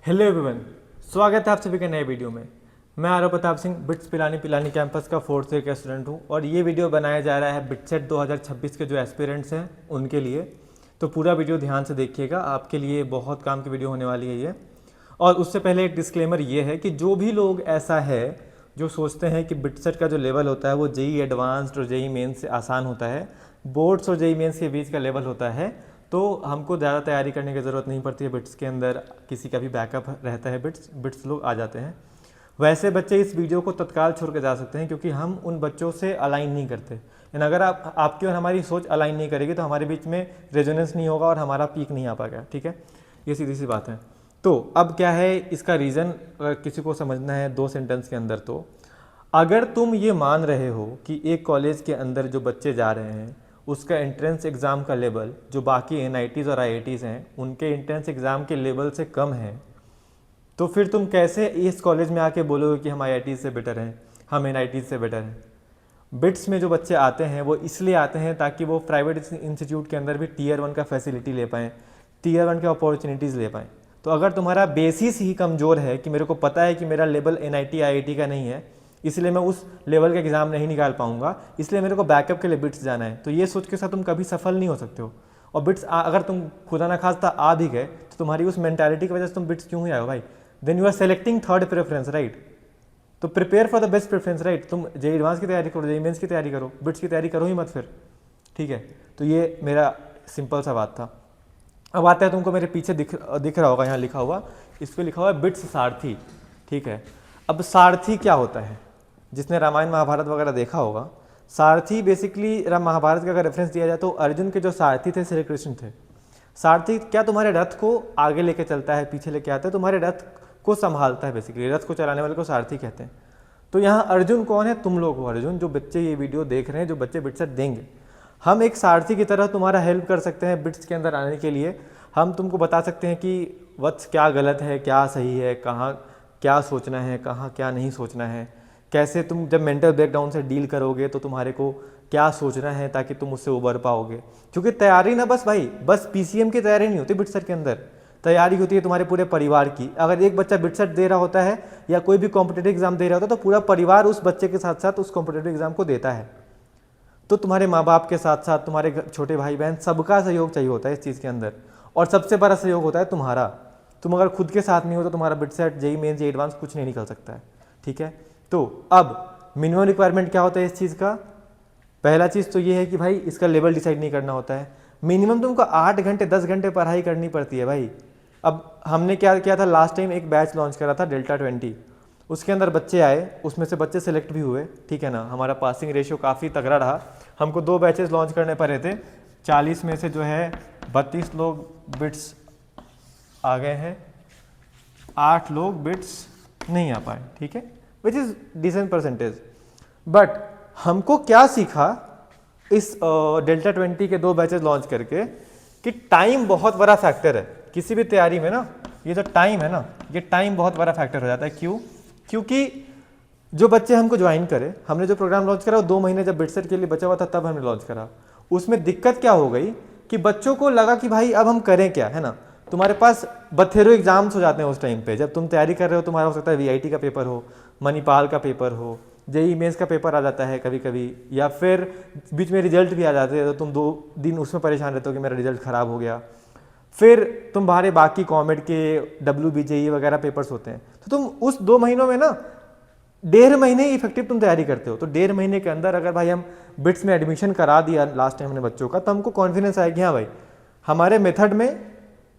Hello everyone, स्वागत है आप सभी के नए वीडियो में। मैं आरव प्रताप सिंह बिट्स पिलानी पिलानी कैंपस का 4th ईयर का स्टूडेंट हूँ और ये वीडियो बनाया जा रहा है बिटसेट 2026 के जो एस्पिरेंट्स हैं उनके लिए। तो पूरा वीडियो ध्यान से देखिएगा, आपके लिए बहुत काम की वीडियो होने वाली है ये। और उससे पहले एक डिस्क्लेमर ये है कि जो भी लोग ऐसा है जो सोचते हैं कि बिटसेट का जो लेवल होता है वो जेई एडवांस्ड और जेई मेंस से आसान होता है, बोर्ड्स और जेई मेंस के बीच का लेवल होता है, तो हमको ज़्यादा तैयारी करने की ज़रूरत नहीं पड़ती है। बिट्स के अंदर किसी का भी बैकअप रहता है, बिट्स लोग आ जाते हैं। वैसे बच्चे इस वीडियो को तत्काल छोड़ के जा सकते हैं क्योंकि हम उन बच्चों से अलाइन नहीं करते। एंड अगर आपकी और हमारी सोच अलाइन नहीं करेगी तो हमारे बीच में रेजोनेंस नहीं होगा और हमारा पीक नहीं आ पाएगा। ठीक है, ये सीधी सी बात है। तो अब क्या है इसका रीज़न, अगर किसी को समझना है 2 सेंटेंस के अंदर, तो अगर तुम ये मान रहे हो कि एक कॉलेज के अंदर जो बच्चे जा रहे हैं उसका एंट्रेंस एग्ज़ाम का लेवल जो बाकी एनआईटीज़ और आईआईटीज़ हैं उनके एंट्रेंस एग्ज़ाम के लेवल से कम है, तो फिर तुम कैसे इस कॉलेज में आके बोलोगे कि हम आईआईटीज़ से बेटर हैं, हम एनआईटीज़ से बेटर हैं। बिट्स में जो बच्चे आते हैं वो इसलिए आते हैं ताकि वो प्राइवेट इंस्टीट्यूट के अंदर भी टीयर 1 का फैसिलिटी ले पाएँ, टीयर 1 के अपॉर्चुनिटीज़ ले पाएँ। तो अगर तुम्हारा बेसिस ही कमज़ोर है कि मेरे को पता है कि मेरा लेवल एनआईटी आईआईटी का नहीं है, इसलिए मैं उस लेवल का एग्ज़ाम नहीं निकाल पाऊंगा, इसलिए मेरे को बैकअप के लिए बिट्स जाना है, तो ये सोच के साथ तुम कभी सफल नहीं हो सकते हो। और बिट्स अगर तुम खुदा ना खास्ता आ भी गए तो तुम्हारी उस मेंटालिटी की वजह से तुम बिट्स क्यों ही आए हो भाई। Then you are selecting third preference, right. तो prepare for the best preference, right. तुम जेई एडवांस की तैयारी करो, जेई मेंस की तैयारी करो, बिट्स की तैयारी करो ही मत फिर। ठीक है, तो ये मेरा सिंपल सा बात था। अब आता है, तुमको मेरे पीछे दिख रहा होगा, यहाँ लिखा हुआ, इस पर लिखा हुआ है बिट्स सारथी। ठीक है, अब सारथी क्या होता है? जिसने रामायण महाभारत वगैरह देखा होगा, सारथी बेसिकली महाभारत का अगर रेफरेंस दिया जाए तो अर्जुन के जो सारथी थे श्री कृष्ण थे। सारथी क्या तुम्हारे रथ को आगे लेके चलता है, पीछे लेके आता है, तुम्हारे रथ को संभालता है, बेसिकली रथ को चलाने वाले को सारथी कहते हैं। तो यहाँ अर्जुन कौन है? तुम लोग हो अर्जुन, जो बच्चे ये वीडियो देख रहे हैं, जो बच्चे बिट्सेट देंगे। हम एक सारथी की तरह तुम्हारा हेल्प कर सकते हैं बिट्स के अंदर आने के लिए। हम तुमको बता सकते हैं कि वत्स क्या गलत है, क्या सही है, कहाँ क्या सोचना है, कहाँ क्या नहीं सोचना है, कैसे तुम जब मेंटल ब्रेकडाउन से डील करोगे तो तुम्हारे को क्या सोचना है ताकि तुम उससे उबर पाओगे। क्योंकि तैयारी ना बस पीसीएम की तैयारी नहीं होती बिटसेट के अंदर, तैयारी होती है तुम्हारे पूरे परिवार की। अगर एक बच्चा बिटसेट दे रहा होता है या कोई भी कॉम्पिटेटिव एग्जाम दे रहा होता है तो पूरा परिवार उस बच्चे के साथ साथ उस कॉम्पिटेटिव एग्जाम को देता है। तो तुम्हारे माँ बाप के साथ साथ तुम्हारे छोटे भाई बहन सबका सहयोग चाहिए होता है इस चीज़ के अंदर, और सबसे बड़ा सहयोग होता है तुम्हारा। तुम अगर खुद के साथ नहीं हो तो तुम्हारा BITSAT JEE mains JEE advance कुछ नहीं निकल सकता है। ठीक है, तो अब मिनिमम रिक्वायरमेंट क्या होता है इस चीज़ का? पहला चीज़ तो ये है कि भाई इसका लेवल डिसाइड नहीं करना होता है। मिनिमम तुमको 8 घंटे 10 घंटे पढ़ाई करनी पड़ती है भाई। अब हमने क्या किया था, लास्ट टाइम एक बैच लॉन्च करा था डेल्टा 20, उसके अंदर बच्चे आए, उसमें से बच्चे सेलेक्ट भी हुए। ठीक है ना, हमारा पासिंग रेशियो काफ़ी तगड़ा रहा। हमको 2 बैचेस लॉन्च करने पड़े थे, 40 में से जो है 32 लोग बिट्स आ गए हैं, 8 लोग बिट्स नहीं आ पाए। ठीक है, which is decent percentage. But हमको क्या सीखा इस डेल्टा 20 के 2 बैचेस लॉन्च करके, कि टाइम बहुत बड़ा फैक्टर है किसी भी तैयारी में ना। ये जो टाइम है ना, ये टाइम बहुत बड़ा फैक्टर हो जाता है। क्यों? क्योंकि जो बच्चे हमको ज्वाइन करे, हमने जो प्रोग्राम लॉन्च करा वो 2 महीने जब बिटसेट के लिए बचा हुआ था तब हमने लॉन्च करा। उसमें दिक्कत क्या हो गई कि बच्चों को लगा कि भाई अब हम करें क्या, है ना। तुम्हारे पास बथेरो एग्जाम्स हो जाते हैं उस टाइम पे जब तुम तैयारी कर रहे हो। तुम्हारा हो सकता है वीआईटी का पेपर हो, मणिपाल का पेपर हो, जेई मेंस का पेपर आ जाता है कभी कभी, या फिर बीच में रिजल्ट भी आ जाते हैं तो तुम 2 दिन उसमें परेशान रहते हो कि मेरा रिजल्ट ख़राब हो गया। फिर तुम्हारे बाकी कॉमेड के WBJE वगैरह पेपर्स होते हैं, तो तुम उस 2 महीनों में ना 1.5 महीने इफेक्टिव तुम तैयारी करते हो। तो 1.5 महीने के अंदर अगर भाई हम बिट्स में एडमिशन करा दिया लास्ट टाइम हमने बच्चों का, तो हमको कॉन्फिडेंस आया कि हाँ भाई हमारे मेथड में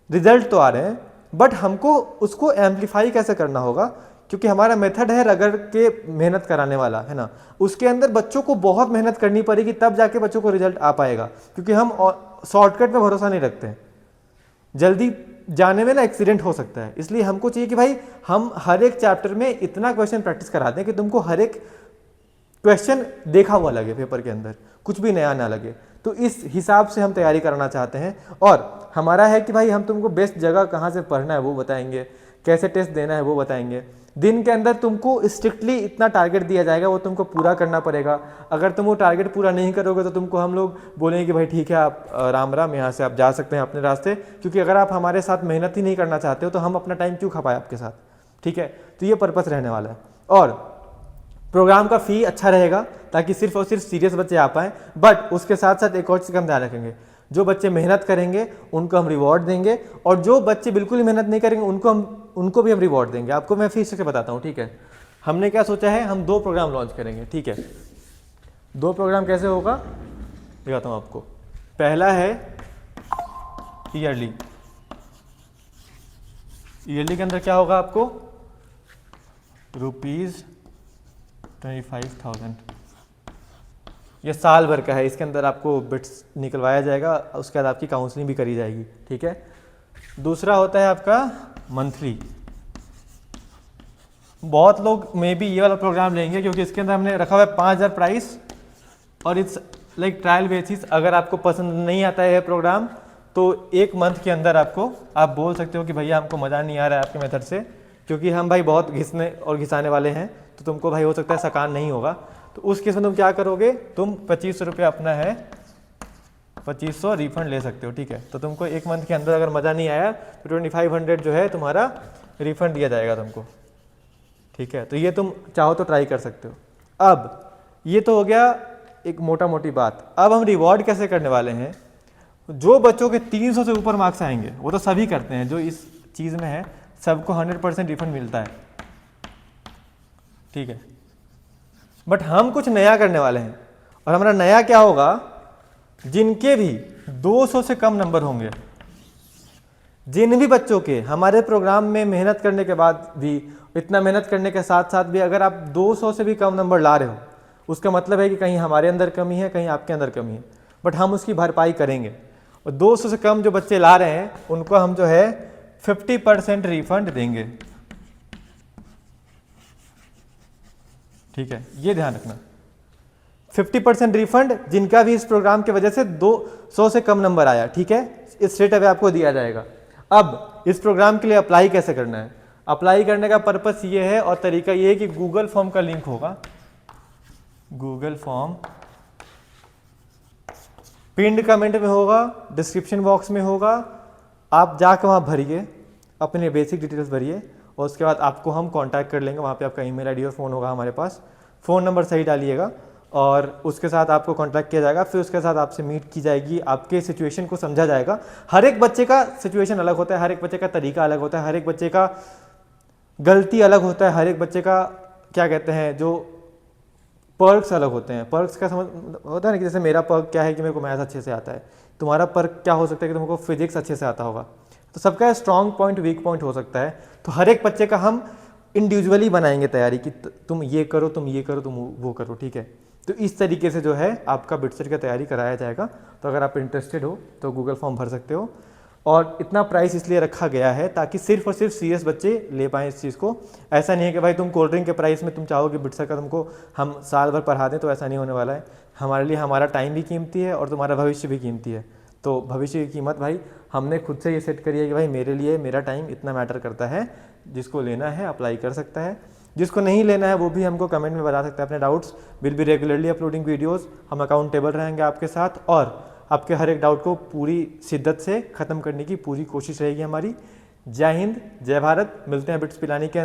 रिजल्ट तो आ रहे हैं, बट हमको उसको एम्पलीफाई कैसे करना होगा, क्योंकि हमारा मेथड है रगड़ के मेहनत कराने वाला, है ना। उसके अंदर बच्चों को बहुत मेहनत करनी पड़ेगी तब जाके बच्चों को रिजल्ट आ पाएगा, क्योंकि हम शॉर्टकट में भरोसा नहीं रखते हैं। जल्दी जाने में ना एक्सीडेंट हो सकता है, इसलिए हमको चाहिए कि भाई हम हर एक चैप्टर में इतना क्वेश्चन प्रैक्टिस करा दें कि तुमको हर एक क्वेश्चन देखा हुआ लगे, पेपर के अंदर कुछ भी नया ना लगे। तो इस हिसाब से हम तैयारी कराना चाहते हैं। और हमारा है कि भाई हम तुमको बेस्ट जगह कहाँ से पढ़ना है वो बताएंगे, कैसे टेस्ट देना है वो बताएंगे। दिन के अंदर तुमको स्ट्रिक्टली इतना टारगेट दिया जाएगा, वो तुमको पूरा करना पड़ेगा। अगर तुम वो टारगेट पूरा नहीं करोगे तो तुमको हम लोग बोलेंगे कि भाई ठीक है आप राम राम, यहाँ से आप जा सकते हैं अपने रास्ते, क्योंकि अगर आप हमारे साथ मेहनत ही नहीं करना चाहते हो तो हम अपना टाइम क्यों खपाए आपके साथ, ठीक है। तो ये पर्पस रहने वाला है। और प्रोग्राम का फ़ी अच्छा रहेगा ताकि सिर्फ और सिर्फ सीरियस बच्चे आ पाएँ, बट उसके साथ साथ एक और चीज़ का हम ध्यान रखेंगे, जो बच्चे मेहनत करेंगे उनको हम रिवॉर्ड देंगे, और जो बच्चे बिल्कुल ही मेहनत नहीं करेंगे उनको भी हम रिवॉर्ड देंगे। आपको मैं फीस से बताता हूँ, ठीक है। हमने क्या सोचा है, हम 2 प्रोग्राम लॉन्च करेंगे, ठीक है। 2 प्रोग्राम कैसे होगा दिखाता हूँ आपको। पहला है ईयरली। ईयरली के अंदर क्या होगा, आपको ₹25,000, ये साल भर का है। इसके अंदर आपको बिट्स निकलवाया जाएगा, उसके बाद आपकी काउंसलिंग भी करी जाएगी, ठीक है। दूसरा होता है आपका मंथली। बहुत लोग मे बी ये वाला प्रोग्राम लेंगे क्योंकि इसके अंदर हमने रखा हुआ है 5,000 प्राइस, और इट्स लाइक ट्रायल बेसिस। अगर आपको पसंद नहीं आता है ये प्रोग्राम तो 1 मंथ के अंदर आप बोल सकते हो कि भैया हमको मज़ा नहीं आ रहा है आपके मेथड से, क्योंकि हम भाई बहुत घिसने और घिसाने वाले हैं, तो तुमको भाई हो सकता है सकान नहीं होगा। तो उस केस में तुम क्या करोगे, तुम 2500 रुपये अपना है 2500 रिफंड ले सकते हो, ठीक है। तो तुमको 1 मंथ के अंदर अगर मज़ा नहीं आया तो 2500 जो है तुम्हारा रिफंड दिया जाएगा तुमको, ठीक है। तो ये तुम चाहो तो ट्राई कर सकते हो। अब ये तो हो गया एक मोटा मोटी बात। अब हम रिवॉर्ड कैसे करने वाले हैं, जो बच्चों के 300 से ऊपर मार्क्स आएंगे, वो तो सभी करते हैं जो इस चीज़ में है, सबको 100% रिफंड मिलता है, ठीक है। बट हम कुछ नया करने वाले हैं, और हमारा नया क्या होगा, जिनके भी 200 से कम नंबर होंगे, जिन भी बच्चों के हमारे प्रोग्राम में मेहनत करने के बाद भी, इतना मेहनत करने के साथ साथ भी अगर आप 200 से भी कम नंबर ला रहे हो, उसका मतलब है कि कहीं हमारे अंदर कमी है, कहीं आपके अंदर कमी है, बट हम उसकी भरपाई करेंगे। और 200 से कम जो बच्चे ला रहे हैं उनको हम जो है 50% रिफंड देंगे, ठीक है। ये ध्यान रखना, 50% रिफंड जिनका भी इस प्रोग्राम की वजह से 200 से कम नंबर आया, ठीक है, इस स्ट्रेट अवे आपको दिया जाएगा। अब इस प्रोग्राम के लिए अप्लाई कैसे करना है, अप्लाई करने का पर्पस ये है और तरीका ये है कि गूगल फॉर्म का लिंक होगा, गूगल फॉर्म पिंड कमेंट में होगा, डिस्क्रिप्शन बॉक्स में होगा, आप जाकर वहाँ भरिए, अपने बेसिक डिटेल्स भरिए, और उसके बाद आपको हम कांटेक्ट कर लेंगे। वहाँ पे आपका ईमेल आईडी और फ़ोन होगा हमारे पास, फ़ोन नंबर सही डालिएगा, और उसके साथ आपको कांटेक्ट किया जाएगा। फिर उसके साथ आपसे मीट की जाएगी, आपके सिचुएशन को समझा जाएगा। हर एक बच्चे का सिचुएशन अलग होता है, हर एक बच्चे का तरीका अलग होता है, हर एक बच्चे का गलती अलग होता है, हर एक बच्चे का क्या कहते हैं जो पर्क्स अलग होते हैं। पर्क्स का समझ होता है ना, कि जैसे मेरा पर्क क्या है कि मेरे को मैथ्स अच्छे से आता है, तुम्हारा पर्क क्या हो सकता है कि तुमको फिजिक्स अच्छे से आता होगा। तो सबका स्ट्रॉन्ग पॉइंट वीक पॉइंट हो सकता है, तो हर एक बच्चे का हम इंडिविजुअली बनाएंगे तैयारी कि तुम ये करो, तुम ये करो, तुम वो करो, ठीक है। तो इस तरीके से जो है आपका बिटसेट का तैयारी कराया जाएगा। तो अगर आप इंटरेस्टेड हो तो गूगल फॉर्म भर सकते हो, और इतना प्राइस इसलिए रखा गया है ताकि सिर्फ और सिर्फ सीरियस बच्चे ले पाएँ इस चीज़ को। ऐसा नहीं है कि भाई तुम कोल्ड ड्रिंक के प्राइस में तुम चाहो कि बिटसेट का तुमको हम साल भर पढ़ा दें, तो ऐसा नहीं होने वाला है। हमारे लिए हमारा टाइम भी कीमती है और तुम्हारा भविष्य भी कीमती है। तो भविष्य की कीमत भाई हमने खुद से ये सेट करी है कि भाई मेरे लिए मेरा टाइम इतना मैटर करता है। जिसको लेना है अप्लाई कर सकता है, जिसको नहीं लेना है वो भी हमको कमेंट में बता सकता है अपने doubts. Will be regularly uploading videos, हम अकाउंटेबल रहेंगे आपके साथ, और आपके हर एक डाउट को पूरी शिद्दत से ख़त्म करने की पूरी कोशिश रहेगी हमारी। जय हिंद, जय भारत। मिलते हैं बिट्स पिलानी के